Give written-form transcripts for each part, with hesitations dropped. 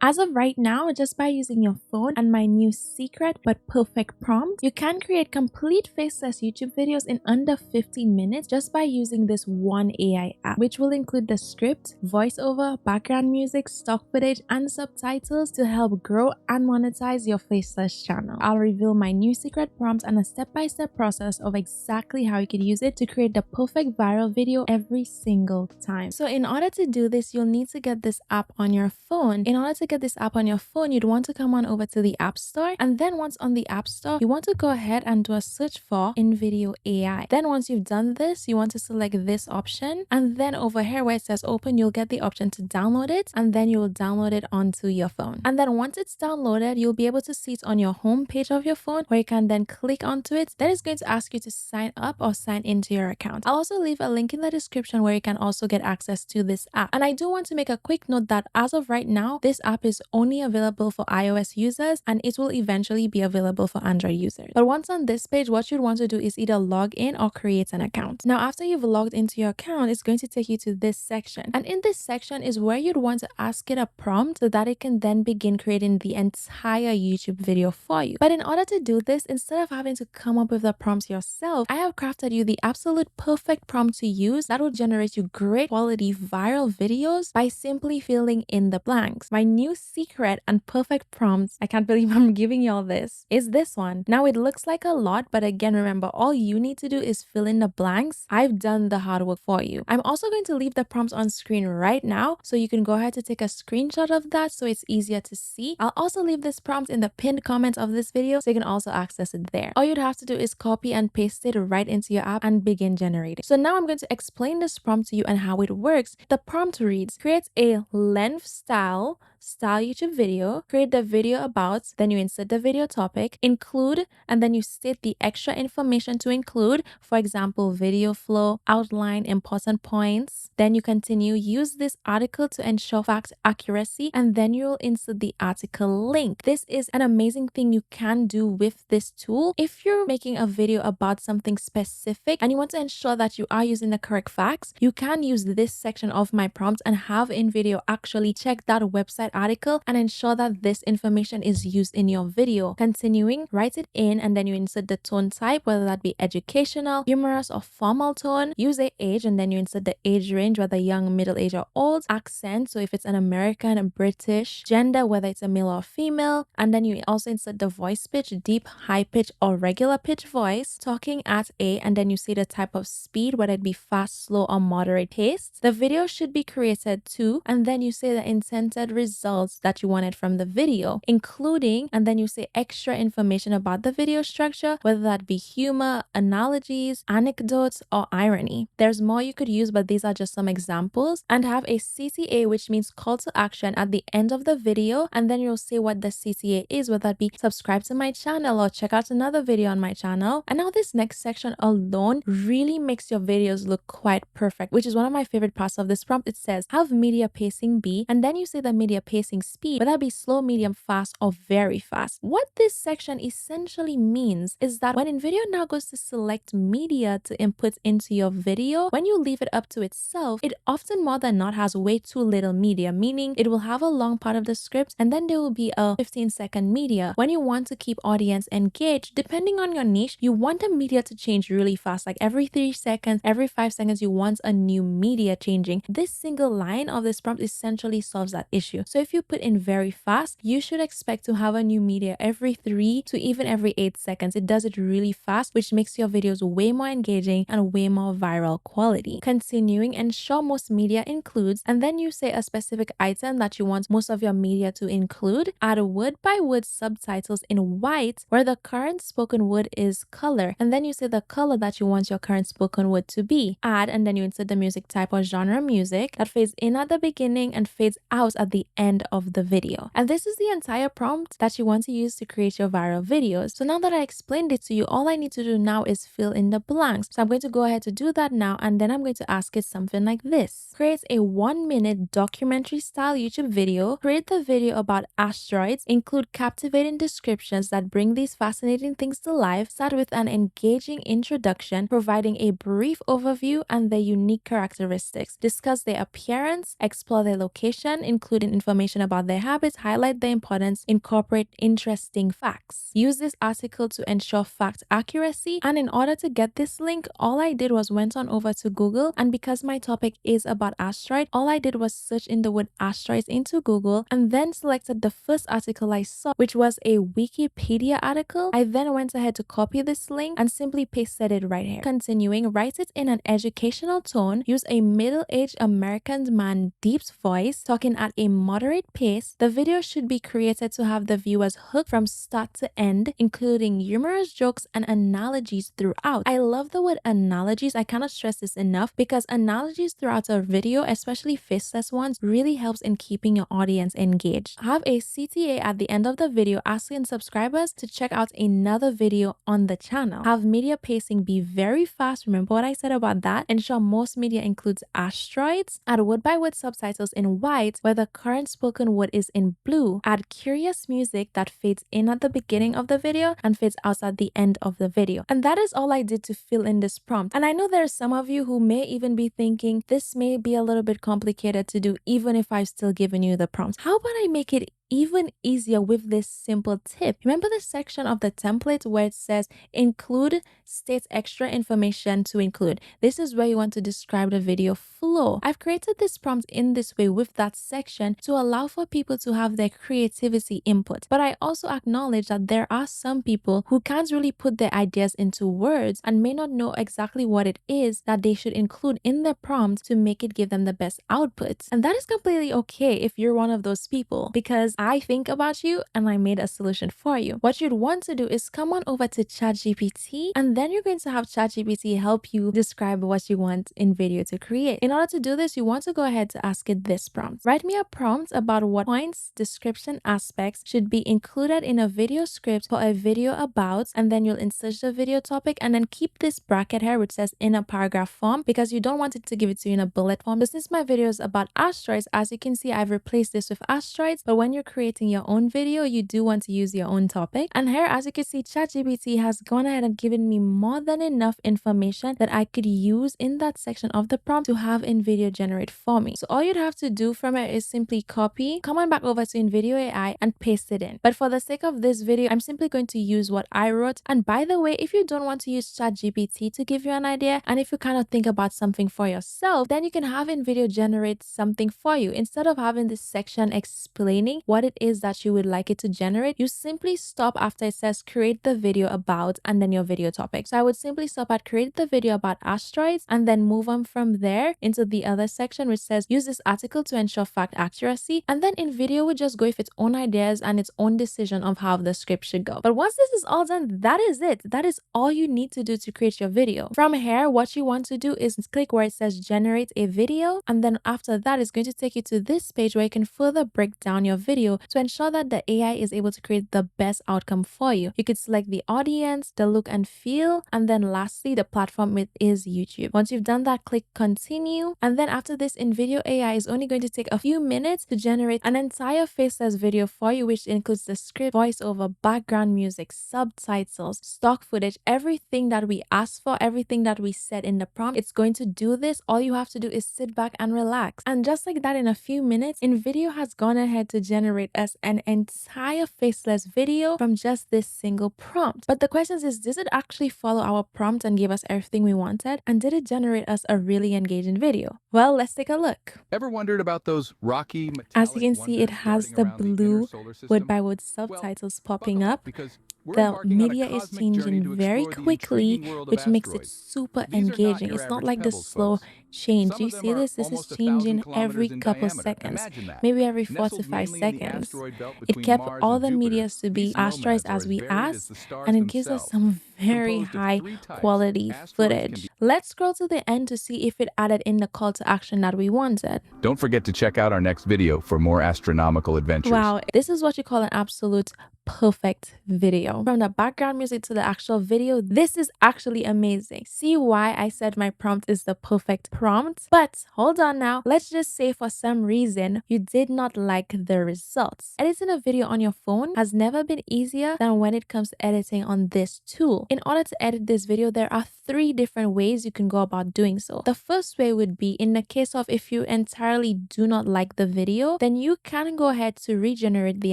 As of right now, just by using your phone and my new secret but perfect prompt, you can create complete faceless YouTube videos in under 15 minutes just by using this one AI app, which will include the script, voiceover, background music, stock footage, and subtitles to help grow and monetize your faceless channel. I'll reveal my new secret prompt and a step-by-step process of exactly how you could use it to create the perfect viral video every single time. So in order to do this, you'll need to get this app on your phone. In order to get this app on your phone, you'd want to come on over to the App Store, and then once on the App Store, you want to go ahead and do a search for InVideo AI. Then once you've done this, you want to select this option, and then over here where it says open, you'll get the option to download it, and then you will download it onto your phone. And then once it's downloaded, you'll be able to see it on your home page of your phone, where you can then click onto it. Then it's going to ask you to sign up or sign into your account. I'll also leave a link in the description where you can also get access to this app. And I do want to make a quick note that as of right now, this app is only available for iOS users, and it will eventually be available for Android users. But once on this page, what you'd want to do is either log in or create an account. Now, after you've logged into your account, it's going to take you to this section. And in this section is where you'd want to ask it a prompt so that it can then begin creating the entire YouTube video for you. But in order to do this, instead of having to come up with the prompts yourself, I have crafted you the absolute perfect prompt to use that will generate you great quality viral videos by simply filling in the blanks. My new secret and perfect prompts, I can't believe I'm giving y'all this, is this one. Now it looks like a lot, but again, remember, all you need to do is fill in the blanks. I've done the hard work for you. I'm also going to leave the prompts on screen right now, so you can go ahead to take a screenshot of that so it's easier to see. I'll also leave this prompt in the pinned comment of this video so you can also access it there. All you'd have to do is copy and paste it right into your app and begin generating. So now I'm going to explain this prompt to you and how it works. The prompt reads, create a length style YouTube video, create the video about, then you insert the video topic, include, and then you state the extra information to include, for example, video flow, outline, important points. Then you continue, use this article to ensure fact accuracy, and then you'll insert the article link. This is an amazing thing you can do with this tool. If you're making a video about something specific and you want to ensure that you are using the correct facts, you can use this section of my prompt and have InVideo actually check that website article and ensure that this information is used in your video. Continuing, write it in, and then you insert the tone type, whether that be educational, humorous, or formal tone. Use a age, and then you insert the age range, whether young, middle age, or old. Accent, so if it's an American, a British. Gender, whether it's a male or female. And then you also insert the voice pitch, deep, high pitch, or regular pitch voice. Talking at a, and then you say the type of speed, whether it be fast, slow, or moderate pace. The video should be created to, and then you say the intended results that you wanted from the video, including, and then you say extra information about the video structure, whether that be humor, analogies, anecdotes, or irony. There's more you could use, but these are just some examples. And have a CTA, which means call to action, at the end of the video, and then you'll say what the CTA is, whether that be subscribe to my channel or check out another video on my channel. And now this next section alone really makes your videos look quite perfect, which is one of my favorite parts of this prompt. It says have media pacing be, and then you say the media pacing speed, whether that be slow, medium, fast, or very fast. What this section essentially means is that when InVideo now goes to select media to input into your video, when you leave it up to itself, it often more than not has way too little media, meaning it will have a long part of the script and then there will be a 15-second media. When you want to keep audience engaged, depending on your niche, you want the media to change really fast, like every 3 seconds, every 5 seconds, you want a new media changing. This single line of this prompt essentially solves that issue. So if you put in very fast, you should expect to have a new media every 3 to even every 8 seconds. It does it really fast, which makes your videos way more engaging and way more viral quality. Continuing, ensure most media includes, and then you say a specific item that you want most of your media to include. Add word by word subtitles in white where the current spoken word is color, and then you say the color that you want your current spoken word to be. Add, and then you insert the music type or genre music that fades in at the beginning and fades out at the end of the video. And this is the entire prompt that you want to use to create your viral videos. So now that I explained it to you, all I need to do now is fill in the blanks. So I'm going to go ahead to do that now, and then I'm going to ask it something like this. Create a 1-minute documentary style YouTube video. Create the video about asteroids. Include captivating descriptions that bring these fascinating things to life. Start with an engaging introduction, providing a brief overview and their unique characteristics. Discuss their appearance, explore their location, including information information about their habits, highlight the importance, incorporate interesting facts. Use this article to ensure fact accuracy. And in order to get this link, all I did was went on over to Google, and because my topic is about asteroid, all I did was search in the word asteroids into Google and then selected the first article I saw, which was a Wikipedia article. I then went ahead to copy this link and simply pasted it right here. Continuing, write it in an educational tone, use a middle-aged American man deep voice talking at a moderate pace. The video should be created to have the viewers hooked from start to end, including humorous jokes and analogies throughout. I love the word analogies. I cannot stress this enough because analogies throughout a video, especially faceless ones, really helps in keeping your audience engaged. Have a CTA at the end of the video asking subscribers to check out another video on the channel. Have media pacing be very fast. Remember what I said about that? Ensure most media includes asteroids. Add word-by-word subtitles in white where the current spoken word is in blue. Add curious music that fades in at the beginning of the video and fades out at the end of the video. And that is all I did to fill in this prompt. And I know there are some of you who may even be thinking this may be a little bit complicated to do even if I've still given you the prompt. How about I make it even easier with this simple tip? Remember the section of the template where it says include states extra information to include. This is where you want to describe the video flow. I've created this prompt in this way with that section to allow for people to have their creativity input. But I also acknowledge that there are some people who can't really put their ideas into words and may not know exactly what it is that they should include in their prompt to make it give them the best output. And that is completely okay if you're one of those people, because I think about you and I made a solution for you. What you'd want to do is come on over to ChatGPT, and then you're going to have ChatGPT help you describe what you want in video to create. In order to do this, you want to go ahead to ask it this prompt. Write me a prompt about what points, description, aspects should be included in a video script for a video about, and then you'll insert the video topic and then keep this bracket here which says in a paragraph form because you don't want it to give it to you in a bullet form. But since my video is about asteroids, as you can see, I've replaced this with asteroids, but when you're creating your own video, you do want to use your own topic. And here, as you can see, ChatGPT has gone ahead and given me more than enough information that I could use in that section of the prompt to have InVideo generate for me. So all you'd have to do from it is simply copy, come on back over to InVideo AI and paste it in. But for the sake of this video, I'm simply going to use what I wrote. And by the way, if you don't want to use ChatGPT to give you an idea, and if you kind of think about something for yourself, then you can have InVideo generate something for you. Instead of having this section explaining what it is that you would like it to generate, you simply stop after it says create the video about and then your video topic. So I would simply stop at create the video about asteroids and then move on from there into the other section which says use this article to ensure fact accuracy, and then InVideo would just go with its own ideas and its own decision of how the script should go. But once this is all done, that is it. That is all you need to do to create your video. From here, what you want to do is click where it says generate a video, and then after that it's going to take you to this page where you can further break down your video to ensure that the AI is able to create the best outcome for you. You could select the audience, the look and feel, and then lastly the platform it is YouTube. Once you've done that, click continue, and then after this InVideo AI is only going to take a few minutes to generate an entire faceless video for you, which includes the script, voiceover, background music, subtitles, stock footage, everything that we asked for, everything that we said in the prompt. It's going to do this. All you have to do is sit back and relax. And just like that, in a few minutes, InVideo has gone ahead to generate us an entire faceless video from just this single prompt. But the question is, did it actually follow our prompt and give us everything we wanted? And did it generate us a really engaging video? Well, let's take a look. Ever wondered about those rocky metallic As you can see, it has the blue word-by-word Well, subtitles popping up. because we're The embarking on a media is cosmic journey changing to very explore the quickly, intriguing world of which makes it asteroids. super These are not engaging. your It's not average like the pebbles, slow folks. change. Some Do you of them see are this? This is almost 1,000 changing kilometers every in couple diameter. seconds, Imagine that. maybe every 4 to Nestled 5 mainly in the seconds. asteroid belt It between kept Mars all and the Jupiter. medias to be These asteroids nomads are as we varied as asked, the stars and it gives us themselves. some very Composed of high 3 types. quality Asteroids can footage. be... Let's scroll to the end to see if it added in the call to action that we wanted. Don't forget to check out our next video for more astronomical adventures. Wow, this is what you call an absolute perfect video. From the background music to the actual video, this is actually amazing. See why I said my prompt is the perfect prompt? But hold on now, let's just say for some reason you did not like the results. Editing a video on your phone has never been easier than when it comes to editing on this tool. In order to edit this video, there are 3 different ways you can go about doing so. The first way would be in the case of if you entirely do not like the video, then you can go ahead to regenerate the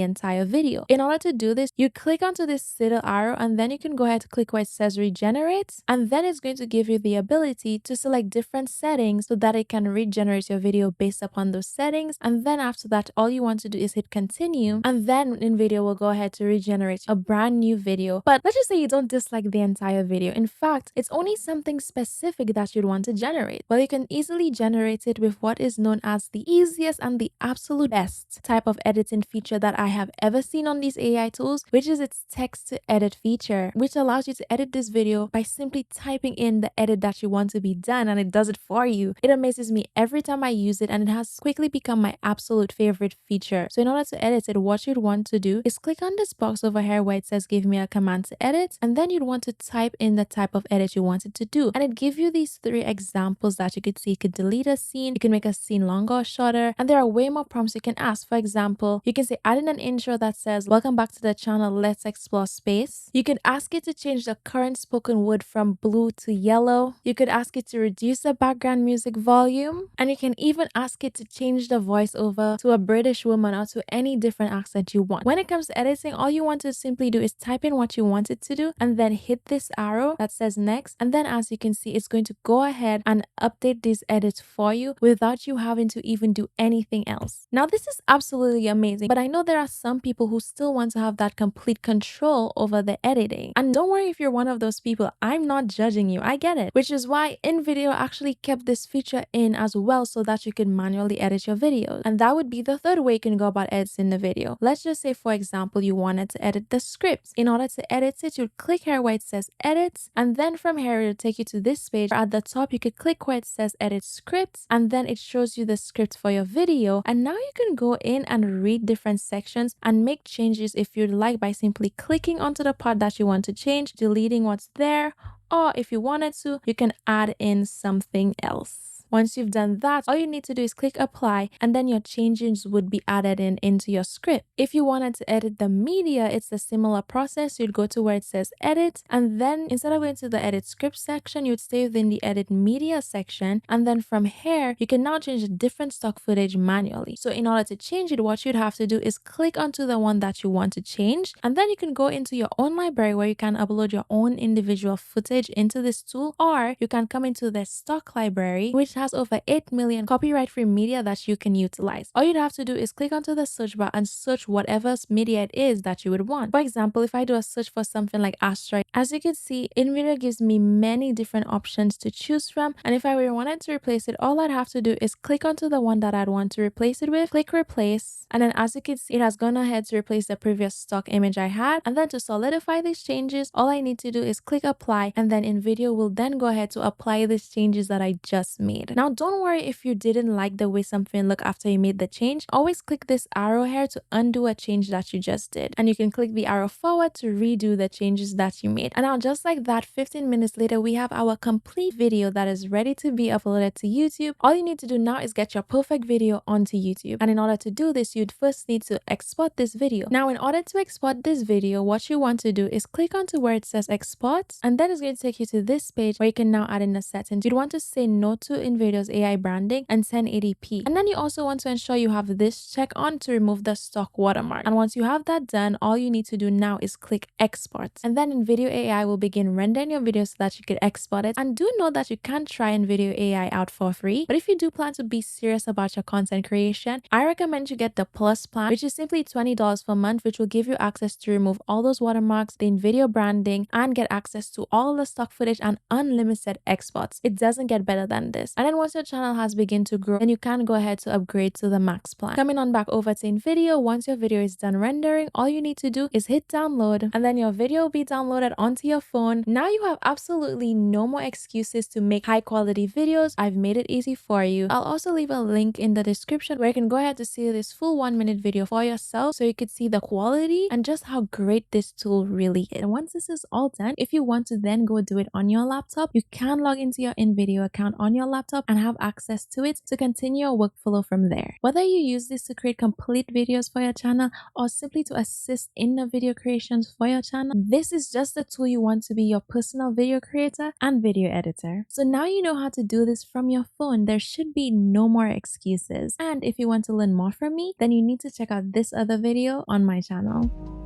entire video. In order to do this, you click onto this little arrow and then you can go ahead to click where it says regenerate, and then it's going to give you the ability to select different settings so that it can regenerate your video based upon those settings. And then after that, all you want to do is hit continue, and then InVideo will go ahead to regenerate a brand new video. But let's just say you don't dislike the entire video. In fact, it's only something specific that you'd want to generate. Well, you can easily generate it with what is known as the easiest and the absolute best type of editing feature that I have ever seen on these AI tools, which is its text to edit feature, which allows you to edit this video by simply typing in the edit that you want to be done, and it does it for you. It amazes me every time I use it, and it has quickly become my absolute favorite feature. So in order to edit it, what you'd want to do is click on this box over here where it says give me a command to edit, and then you'd want to type in the type of edit you want it to do, and it gives you these 3 examples that you could see. You could delete a scene, you can make a scene longer or shorter, and there are way more prompts you can ask. For example, you can say add in an intro that says welcome back to the channel, let's explore space. You could ask it to change the current spoken word from blue to yellow. You could ask it to reduce the background music volume, and you can even ask it to change the voiceover to a British woman or to any different accent you want. When it comes to editing, all you want to simply do is type in what you want it to do and then hit this arrow that says next, and then as you can see, it's going to go ahead and update these edits for you without you having to even do anything else. Now, this is absolutely amazing, but I know there are some people who still want to have that complete control over the editing. And don't worry if you're one of those people, I'm not judging you, I get it. Which is why InVideo actually kept this feature in as well so that you can manually edit your videos. And that would be the third way you can go about editing the video. Let's just say, for example, you wanted to edit the script. In order to edit it, you'd click here where it says edit, and then from here it'll take you to this page. At the top, you could click where it says edit script, and then it shows you the script for your video. And now you can go in and read different sections and make changes if you'd like by simply clicking onto the part that you want to change, deleting what's there, or if you wanted to, you can add in something else. Once you've done that, all you need to do is click apply, and then your changes would be added into your script. If you wanted to edit the media, it's a similar process. You'd go to where it says edit, and then instead of going to the edit script section, you'd stay within the edit media section, and then from here, you can now change the different stock footage manually. So in order to change it, what you'd have to do is click onto the one that you want to change, and then you can go into your own library where you can upload your own individual footage into this tool, or you can come into the stock library, which has over 8 million copyright-free media that you can utilize. All you'd have to do is click onto the search bar and search whatever media it is that you would want. For example, if I do a search for something like asteroid, as you can see, InVideo gives me many different options to choose from, and if I really wanted to replace it, all I'd have to do is click onto the one that I'd want to replace it with, click replace, and then as you can see, it has gone ahead to replace the previous stock image I had. And then to solidify these changes, all I need to do is click apply, and then InVideo will then go ahead to apply these changes that I just made. Now, don't worry if you didn't like the way something looked after you made the change. Always click this arrow here to undo a change that you just did, and you can click the arrow forward to redo the changes that you made. And now, just like that, 15 minutes later, we have our complete video that is ready to be uploaded to YouTube. All you need to do now is get your perfect video onto YouTube, and in order to do this, you'd first need to export this video. Now, in order to export this video, what you want to do is click onto where it says export, and then it's going to take you to this page where you can now add in a settings. You'd want to say no to InVideo's AI branding and 1080p. And then you also want to ensure you have this check on to remove the stock watermark. And once you have that done, all you need to do now is click export. And then InVideo AI will begin rendering your video so that you can export it. And do know that you can try InVideo AI out for free. But if you do plan to be serious about your content creation, I recommend you get the Plus plan, which is simply $20 per month, which will give you access to remove all those watermarks, the InVideo branding, and get access to all the stock footage and unlimited exports. It doesn't get better than this. And then once your channel has begun to grow, then you can go ahead to upgrade to the max plan. Coming on back over to InVideo, once your video is done rendering, all you need to do is hit download, and then your video will be downloaded onto your phone. Now you have absolutely no more excuses to make high quality videos. I've made it easy for you. I'll also leave a link in the description where you can go ahead to see this full 1-minute video for yourself so you could see the quality and just how great this tool really is. And once this is all done, if you want to then go do it on your laptop, you can log into your InVideo account on your laptop and have access to it to continue your workflow from there. Whether you use this to create complete videos for your channel or simply to assist in the video creations for your channel, this is just the tool you want to be your personal video creator and video editor. So now you know how to do this from your phone. There should be no more excuses. And if you want to learn more from me, then you need to check out this other video on my channel.